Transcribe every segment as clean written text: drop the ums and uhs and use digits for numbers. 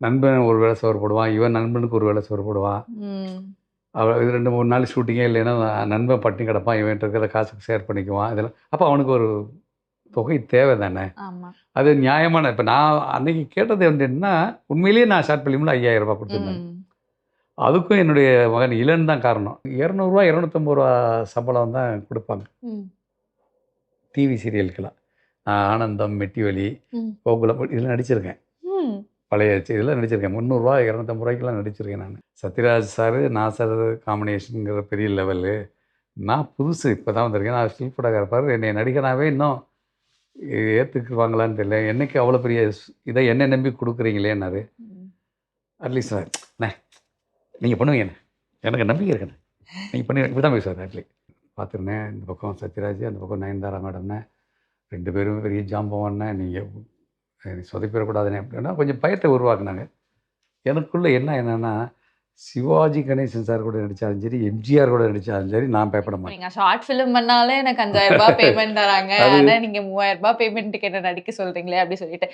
நண்பன் ஒரு வேளை சோறு போடுவான், இவன் நண்பனுக்கு ஒரு வேளை சோறு போடுவான். இது 2, 3 நாள் ஷூட்டிங்கே இல்லைன்னா நண்பன் பட்டினி கிடப்பான், இவன்ட்ட இருக்கிற காசுக்கு ஷேர் பண்ணிக்குவான். இதெல்லாம் அப்போ அவனுக்கு ஒரு தொகை தேவை தானே. ஆமா. அது நியாயமான இப்போ நான் அன்னைக்கு கேட்டது வந்து என்னன்னா, உண்மையிலேயே நான் ஷார்ட் ஃபிலிமில் ரூ. 5000 கொடுத்துருந்தேன். அதுக்கும் என்னுடைய மகன் இளன் தான் காரணம். ரூ. 200 ரூ. 250 சம்பளம் தான் கொடுப்பாங்க டிவி சீரியலுக்கெல்லாம். நான் ஆனந்தம், மெட்டிவலி, கோகுலம் இதில் நடிச்சிருக்கேன். பழைய இதில் நடிச்சிருக்கேன். ரூ. 300 ரூ. 250 நடிச்சிருக்கேன் நான். சத்யராஜ் சார் நாசர் காம்பினேஷனுங்கிற பெரிய லெவலு. நான் புதுசு இப்போ தான் வந்திருக்கேன். நான் ஸ்டில் ஃபோட்டோகிராஃபர். என்னை நடிகனாகவே இன்னும் ஏற்றுக்குவாங்களான்னு தெரியல. என்னைக்கு அவ்வளோ பெரிய இதை என்னை நம்பி கொடுக்குறீங்களேன்னாரு. அட்லீஸ்ட் சார் நீங்கள் பண்ணுவீங்கண்ணே, எனக்கு நம்பிக்கை இருக்குண்ணே, நீங்கள் பண்ணி இப்படி தான் பேசுவார். ஆக்சுவலி பார்த்துருந்தேன். இந்த பக்கம் சத்யராஜ், அந்த பக்கம் நயன்தாரா மேடம்னே, 2 பேரும் பெரிய ஜாம்பவான்னே, நீங்கள் சொதப்பிடக்கூடாதுன்னு அப்படின்னா கொஞ்சம் பயத்தை உருவாக்குனாங்க. எனக்குள்ளே என்னென்னா சிவாஜி கணேசன் சார் கூட நடித்தாலும் சரி, எம்ஜிஆர் கூட நடித்தாலும் சரி, நான் பயப்பட மாட்டேன். நீங்கள் ஷார்ட் ஃபிலிம் பண்ணாலே எனக்கு 5000 ரூபாய் பேமெண்ட் தராங்க, ஆனால் நீங்கள் 3000 ரூபாய் பேமெண்ட்டுக்கு என்ன நடிக்க சொல்கிறீங்களே அப்படி சொல்லிட்டு.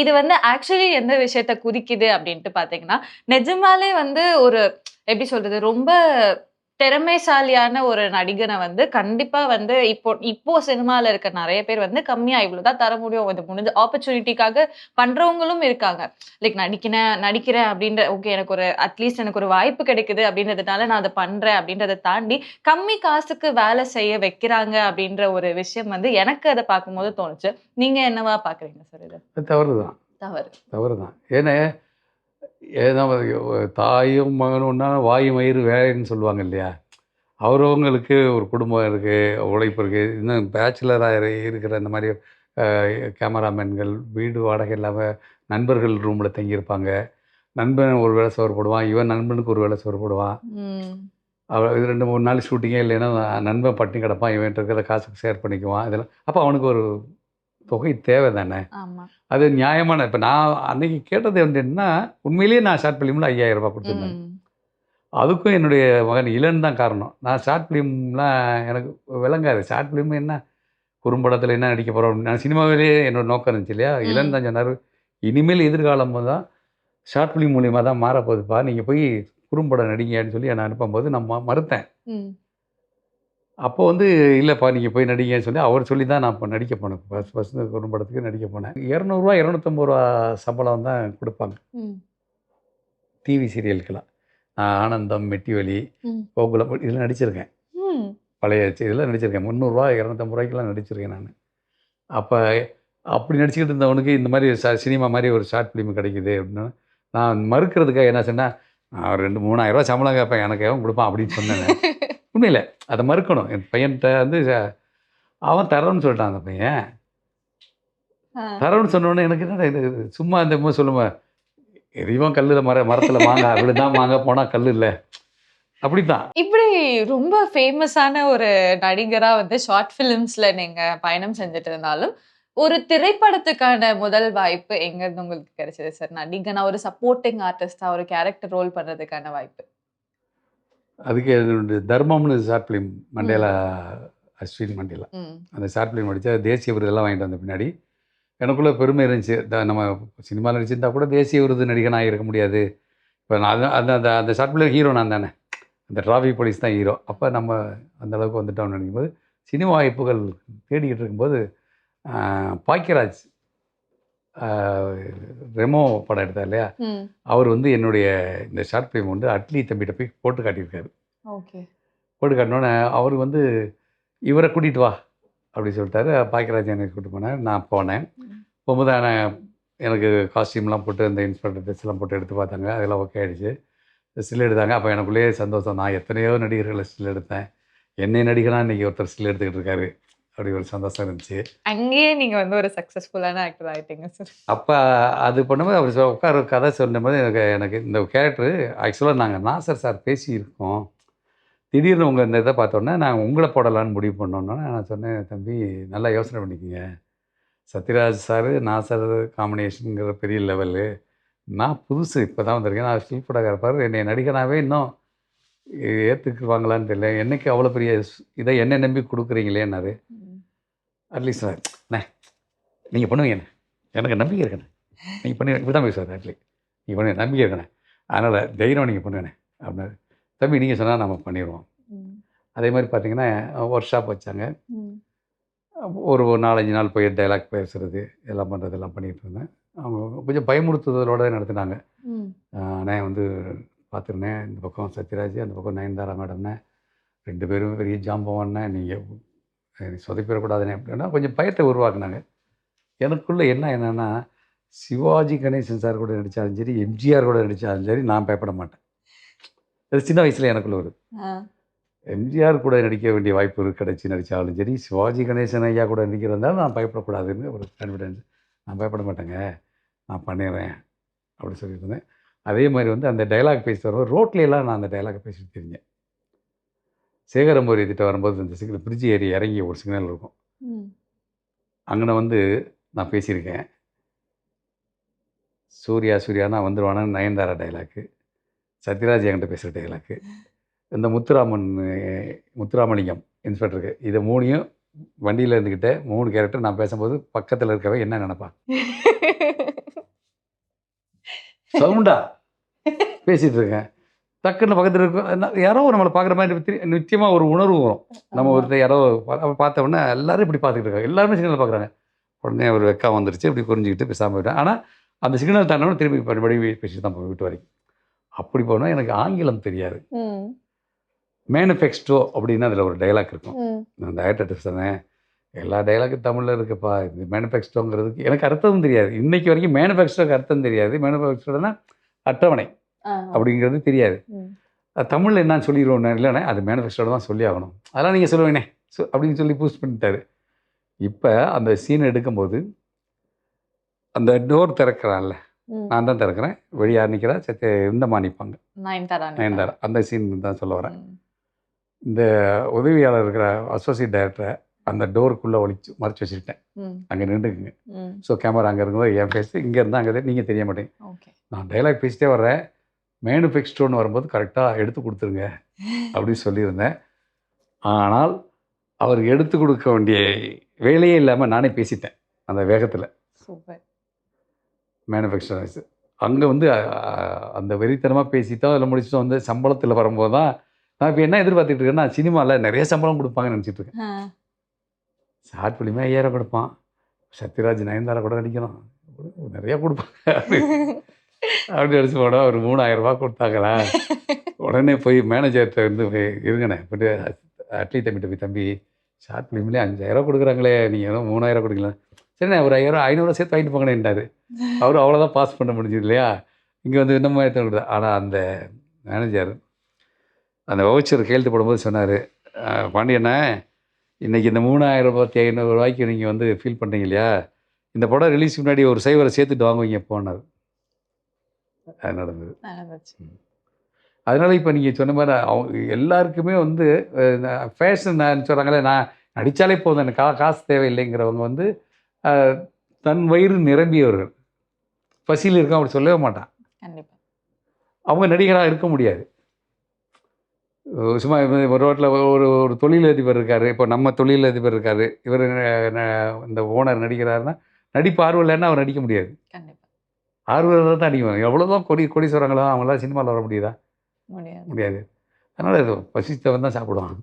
இது வந்து ஆக்சுவலி எந்த விஷயத்தை குறிக்குது அப்படின்ட்டு பார்த்தீங்கன்னா, நிஜமாலே வந்து ஒரு எப்படி சொல்கிறது, ரொம்ப திறமைசாலியான ஒரு நடிகனை வந்து கண்டிப்பா வந்து இப்போ சினிமால இருக்க நிறைய பேர் வந்து கம்மியா இவ்வளவுதான் தர முடியும், அது முடிஞ்ச ஆப்பர்ச்சுனிட்டிக்காக பண்றவங்களும் இருக்காங்க. லைக் நடிக்கிறேன் அப்படின்ற ஓகே, எனக்கு ஒரு அட்லீஸ்ட் எனக்கு ஒரு வாய்ப்பு கிடைக்குது அப்படின்றதுனால நான் அதை பண்றேன் அப்படின்றத தாண்டி கம்மி காசுக்கு வேலை செய்ய வைக்கிறாங்க அப்படின்ற ஒரு விஷயம் வந்து எனக்கு அதை பார்க்கும்போது தோணுச்சு. நீங்க என்னவா பாக்குறீங்க சார்? இது தவறுதான். ஏன்னா தாயும் மகனும்னா வாயு மயிறு வேலைன்னு சொல்லுவாங்க இல்லையா. அவரவங்களுக்கு ஒரு குடும்பம் இருக்குது, உழைப்பு இருக்குது. இன்னும் பேச்சுலராக இருக்கிற இந்த மாதிரி கேமராமேன்கள் வீடு வாடகை இல்லாமல் நண்பர்கள் ரூமில் தங்கியிருப்பாங்க. நண்பன் ஒரு வேளை சோறு போடுவான், இவன் நண்பனுக்கு ஒரு வேளை சோறு போடுவான். இது 2, 3 நாள் ஷூட்டிங்கே இல்லைன்னா நண்பன் பட்டினி கிடப்பான், இவன்ட்ட இருக்கிற காசுக்கு ஷேர் பண்ணிக்குவான். இதெல்லாம் அப்போ அவனுக்கு ஒரு தொகை தேவை தானே. அது நியாயமான இப்போ நான் அன்னைக்கு கேட்டது வந்து என்னன்னா, உண்மையிலேயே நான் ஷார்ட் ஃபிலிமில் ரூ. 5000 கொடுத்துருந்தேன். அதுக்கும் என்னுடைய மகன் இளன் தான் காரணம். நான் ஷார்ட் ஃபிலிம்லாம் எனக்கு விளங்காது. ஷார்ட் ஃபிலிம் என்ன, குறும்படத்தில் என்ன நடிக்க போகிறோம், நான் சினிமாவிலேயே என்னோட நோக்கம் இருந்துச்சு இல்லையா. இளன் தான் சொன்னார், இனிமேல் எதிர்காலம் தான் ஷார்ட் ஃபிலிம் மூலியமாக தான் மாறப்போகுதுப்பா, நீங்கள் போய் குறும்படம் நடிங்கன்னு சொல்லி என்னை அனுப்பும்போது நான் மறுத்தேன். அப்போ வந்து இல்லைப்பா நீங்கள் போய் நடிங்கன்னு சொல்லி அவர் சொல்லி தான் நான் இப்போ நடிக்க போனேன். ஃபஸ்ட்டு குறும்படத்துக்கு நடிக்க போனேன். ரூ. 200 ரூ. 250 சம்பளம் தான் கொடுப்பாங்க டிவி சீரியலுக்கெல்லாம். நான் ஆனந்தம், மெட்டிவலி, கோகுலம் இதில் நடிச்சிருக்கேன். பழைய இதில் நடிச்சிருக்கேன். ரூ. 300 ரூ. 250 நடிச்சிருக்கேன் நான். அப்போ அப்படி நடிச்சுக்கிட்டு இருந்தவனுக்கு இந்த மாதிரி சினிமா மாதிரி ஒரு ஷார்ட் ஃபிலிம் கிடைக்குது அப்படின்னா நான் மறுக்கிறதுக்காக என்ன சொன்னேன், நான் 2-3000 ரூபா சம்பளம் கேட்பேன், எனக்கு எவன் கொடுப்பான் அப்படின்னு சொன்னேன். உண்மையில் அதை மறுக்கணும். என் பையன்கிட்ட வந்து அவன் தரணும்னு சொல்லிட்டான். அந்த பையன் தரணும்னு சொன்னோடனே எனக்கு என்ன இது சும்மா இந்த மாதிரி சொல்லுவேன், எரியும் கல்லில் மரத்தில் மாங்காய் அப்படிதான் மாங்காய் போனால் கல் இல்லை அப்படித்தான். இப்படி ரொம்ப ஃபேமஸான ஒரு நடிகரா வந்து ஷார்ட் ஃபிலிம்ஸ்ல நீங்க பயணம் செஞ்சுட்டு இருந்தாலும் ஒரு திரைப்படத்துக்கான முதல் வாய்ப்பு எங்க இருந்து உங்களுக்கு கிடைச்சது சார்? நடிகனா ஒரு சப்போர்ட்டிங் ஆர்டிஸ்டா ஒரு கேரக்டர் ரோல் பண்றதுக்கான வாய்ப்பு. அதுக்கு என்னுடைய தர்மம்னு short film, Mandela Ashwin Mandela, அந்த ஷார்ட் ஃபிலிம் நடித்தா தேசிய விருதெல்லாம் வாங்கிட்டு வந்த பின்னாடி எனக்குள்ளே பெருமை இருந்துச்சு. நம்ம சினிமா நடிச்சிருந்தா கூட தேசிய விருது நடிகனாக இருக்க முடியாது. இப்போ நான் அந்த அந்த அந்த ஷார்ட் ஃபிலிம் ஹீரோ நான் தானே, அந்த டிராஃபிக் போலீஸ் தான் ஹீரோ. அப்போ நம்ம அந்தளவுக்கு வந்துட்டோம்னு நினைக்கும்போது சினிமா வாய்ப்புகள் தேடிக்கிட்டு இருக்கும்போது பாக்கியராஜ் ரெமோ படம் எடுத்தார் இல்லையா, அவர் வந்து என்னுடைய இந்த ஷார்ட் ஃபிலிம் வந்து அட்லி தம்பிகிட்ட போய் போட்டு காட்டியிருக்காரு. போட்டு காட்டினோன்னே அவர் வந்து இவரை கூட்டிகிட்டு வா அப்படி சொல்லிட்டாரு. பாக்கியராஜ் என்னை கூப்பிட்டு போனார். நான் போனேன். போகும்போது எனக்கு காஸ்டியூம்லாம் போட்டு அந்த இன்ஸ்பெக்டர் ட்ரெஸ்லாம் போட்டு எடுத்து பார்த்தாங்க. அதெல்லாம் ஓகே ஆகிடுச்சு. ஸ்டில் எடுத்தாங்க. அப்போ எனக்குள்ளேயே சந்தோஷம், நான் எத்தனையோ நடிகர்களை ஸ்டில் எடுத்தேன், என்னை நடிகனாக இன்றைக்கி ஒருத்தர் ஸ்டில் எடுத்துக்கிட்டு இருக்காரு, அப்படி ஒரு சந்தோஷம் இருந்துச்சு. அங்கேயே நீங்கள் வந்து ஒரு சக்ஸஸ்ஃபுல்லான ஆக்டர் ஆகிட்டீங்க சார். அப்போ அது பண்ணும்போது அவர் உட்கார கதை சொல்லும்போது எனக்கு இந்த கேரக்டரு ஆக்சுவலாக நாங்கள் நாசர் சார் பேசியிருக்கோம், திடீர்னு உங்கள் இந்த இதை பார்த்தோன்னே நாங்கள் உங்களை போடலான்னு முடிவு பண்ணோன்னே நான் சொன்னேன், தம்பி நல்லா யோசனை பண்ணிக்கோங்க, சத்யராஜ் சார் நாசர் காம்பினேஷனுங்கிற பெரிய லெவலு, நான் புதுசு இப்போ தான் வந்திருக்கேன், நான் ஸ்டில் ஃபோட்டோகிராஃபர், என்னை நடிகனாகவே இன்னும் ஏற்றுக்குவாங்களான்னு தெரியல, என்னைக்கு அவ்வளோ பெரிய இதை என்னை நம்பி கொடுக்குறீங்களேன்னாரு. அட்லீஸ்ட் சார் நீங்கள் பண்ணுவீங்கண்ணே, எனக்கு நம்பிக்கை இருக்குண்ணே, நீங்கள் பண்ணி இப்படி தான் பேசுவார். ஆக்சுவலி நீ பண்ண நம்பிக்கை இருக்கணே, அதனால் தைரியம் நீங்கள் பண்ணுங்கண்ணே அப்படின்னாரு. தம்பி நீங்கள் சொன்னால் நம்ம பண்ணிடுவோம். அதே மாதிரி பார்த்தீங்கன்னா ஒர்க் ஷாப் வச்சாங்க. ஒரு 4-5 நாள் போய் டைலாக் பேசுகிறது எல்லாம் பண்ணுறது எல்லாம் பண்ணிகிட்டு இருந்தேன். அவங்க கொஞ்சம் பயமுறுத்துதலோட நடத்துனாங்க. அண்ணே வந்து பார்த்துருந்தேன், இந்த பக்கம் சத்யராஜ், அந்த பக்கம் நயன்தாரா மேடம்னே 2 பேரும் பெரிய ஜாம்பவான்னே, நீங்கள் சொதப்பிடக்கூடாதுண்ணே அப்படின்னா கொஞ்சம் பயத்தை உருவாக்குனாங்க. எனக்குள்ளே என்னென்னா சிவாஜி கணேசன் சார் கூட நடித்தாலும் சரி, எம்ஜிஆர் கூட நடித்தாலும் சரி, நான் பயப்பட மாட்டேன். அது சின்ன வயசில் எனக்குள்ள ஒரு எம்ஜிஆர் கூட நடிக்க வேண்டிய வாய்ப்பு கிடைச்சி நடித்தாலும் சரி, சிவாஜி கணேசன் ஐயா கூட நடிக்கிறதாலும் நான் பயப்படக்கூடாதுன்னு ஒரு கான்ஃபிடென்ஸ். நான் பயப்பட மாட்டேங்க, நான் பண்ணிடுறேன் அப்படி சொல்லியிருந்தேன். அதே மாதிரி வந்து அந்த டைலாக் பேசி வரும்போது ரோட்லையெல்லாம் நான் அந்த டைலாக் பேசிட்டு தெரிஞ்சேன். சேகரம்பூரி திட்ட வரும்போது இந்த சிக்னல் பிரிட்ஜ் ஏறி இறங்கி ஒரு சிக்னல் இருக்கும், அங்கே வந்து நான் பேசியிருக்கேன். சூர்யானா வந்துடுவானான்னு நயன்தாரா டைலாக்கு, சத்யராஜ் என்கிட்ட பேசுகிற டைலாக்கு, இந்த முத்துராமலிங்கம் இன்ஸ்பெக்டருக்கு, இதை 3யும் வண்டியில் இருந்துக்கிட்டே 3 கேரக்டர் நான் பேசும்போது பக்கத்தில் இருக்கவே என்ன நினைப்பான், சவுண்டா பேசிகிட்டு இருக்கேன், டக்குன்னு பக்கத்தில் இருக்க யாரோ நம்மளை பார்க்குற மாதிரி நிச்சயமாக ஒரு உணர்வு வரும். நம்ம ஒருத்தர் யாரோ பார்த்த உடனே எல்லோரும் இப்படி பார்த்துக்கிட்டு இருக்காங்க, எல்லாருமே சிக்னல் பார்க்குறாங்க. உடனே ஒரு வெக்கம் வந்துருச்சு, இப்படி புரிஞ்சுக்கிட்டு பேசாமல் போயிட்டேன். ஆனால் அந்த சிக்னல் தாண்டவன திரும்பி மறுபடி பேசிட்டு தான் போய் வீட்டு வரைக்கும். அப்படி போனால் எனக்கு ஆங்கிலம் தெரியாது. மேனிஃபெக்ஸ்டோ அப்படின்னு அதில் ஒரு டைலாக் இருக்கும். நான் டைரக்டர் சொன்னேன், எல்லா டைலாக்கும் தமிழில் இருக்குப்பா, இந்த மேனிஃபெக்ஸ்டோங்கிறதுக்கு எனக்கு அர்த்தமும் தெரியாது. இன்றைக்கி வரைக்கும் மேனிஃபெக்ஸ்டோக்கு அர்த்தம் தெரியாது. மேனிஃபெக்ஸ்டோனா அட்டவணை அப்படிங்கிறது தெரியாது. தமிழில் என்னன்னு சொல்லிடுவோம். இல்லைண்ணே, அது மேனிஃபெக்ஸ்டோட தான் சொல்லி ஆகணும், அதெல்லாம் நீங்கள் சொல்லுவீங்கண்ணே அப்படின்னு சொல்லி பூஸ்ட் பண்ணிட்டாரு. இப்போ அந்த சீன் எடுக்கும்போது அந்த டோர் திறக்கிறான்ல, நான் தான் திறக்கிறேன், வெளியே யார் நிற்கிறா, இந்தம்மா நிற்பாங்க, நயன்தாரா. அந்த சீன் தான் சொல்ல வரேன். இந்த உதவியாளர் இருக்கிற அசோசியேட் டைரக்டரை அந்த டோருக்குள்ளே மறைச்சி வச்சுக்கிட்டேன், அங்கே நின்றுக்குங்க. ஸோ கேமரா அங்கே இருக்கும்போது என் ஃபேஸ் இங்கே இருந்தால் அங்கே நீங்கள் தெரிய மாட்டேங்க. நான் டைலாக் பேசிட்டே வர்றேன், மேனுஃபெக்ஸ்டோன்னு வரும்போது கரெக்டாக எடுத்து கொடுத்துருங்க அப்படின்னு சொல்லியிருந்தேன். ஆனால் அவர் எடுத்து கொடுக்க வேண்டிய வேலையே இல்லாமல் நானே பேசிட்டேன் அந்த வேகத்தில். மேனுஃபேக்சரர்ஸ் அங்கே வந்து அந்த வெறித்தனமாக பேசிட்டோம், அதில் முடிச்சிட்டோம். வந்து சம்பளத்தில் வரும்போது தான் நான் இப்போ என்ன எதிர்பார்த்துட்டு இருக்கேன்னா, சினிமாவில் நிறைய சம்பளம் கொடுப்பாங்கன்னு நினச்சிட்டு இருக்கேன். ஷார்ட் ஃபிலிமே 5000 கொடுப்பான், சத்யராஜ் நயன்தாரா கூட நடிக்கணும், நிறையா கொடுப்பாங்க அப்படி நினச்சி போனால் ஒரு 3000 ரூபா கொடுத்தாங்களா. உடனே போய் மேனேஜர்கிட்ட வந்து இருங்கண்ணே போய்ட்டு அட்லி தம்பி ஷார்ட் ஃபிலிம்லேயே 5000 கொடுக்குறாங்களே, நீங்கள் 3000 கொடுக்கலாம், சரிண்ணே ஒரு 500 சேர்த்து வாங்கிட்டு போங்கண்ணேன்ட்டார். அவர் அவ்வளோதான் பாஸ் பண்ண முடிஞ்சது இல்லையா. இங்கே வந்து இன்னும் கொடுத்தா. ஆனால் அந்த மேனேஜர் அந்த வவுச்சர் கையெழுத்து போடும்போது சொன்னார், பாண்டியண்ணே இன்றைக்கி இந்த 3500 ரூபாய்க்கு நீங்கள் வந்து ஃபீல் பண்ணுறீங்க இல்லையா, இந்த படம் ரிலீஸ் முன்னாடி ஒரு சைவரை சேர்த்துட்டு வாங்குவீங்க போனார். அது நடந்தது. அதனால் இப்போ நீங்கள் சொன்ன மாதிரி அவங்க எல்லாருக்குமே வந்து ஃபேஷன் சொல்கிறாங்களே, நான் நடித்தாலே போதும் எனக்கு காசு தேவையில்லைங்கிறவங்க வந்து தன் வயிறு நிரம்பியவர்கள். பசியில் இருக்க அப்படி சொல்லவே மாட்டான். அவங்க நடிகராக இருக்க முடியாது. சும்மா ஒரு ரோட்டில் ஒரு தொழிலதிபர் இருக்கார், இப்போ நம்ம தொழிலதிபர் இருக்கார், இவர் இந்த ஓனர் நடிக்கிறாருன்னா நடிப்பு ஆர்வம் இல்லைன்னா அவர் நடிக்க முடியாது. ஆர்வம் தான் நடிக்கணும். எவ்வளோதான் கோடீஸ்வரங்களோ அவங்களாம் சினிமாவில் வர முடியுதா? முடியாது. அதனால் இது பசித்தவன் தான் சாப்பிடுவான்.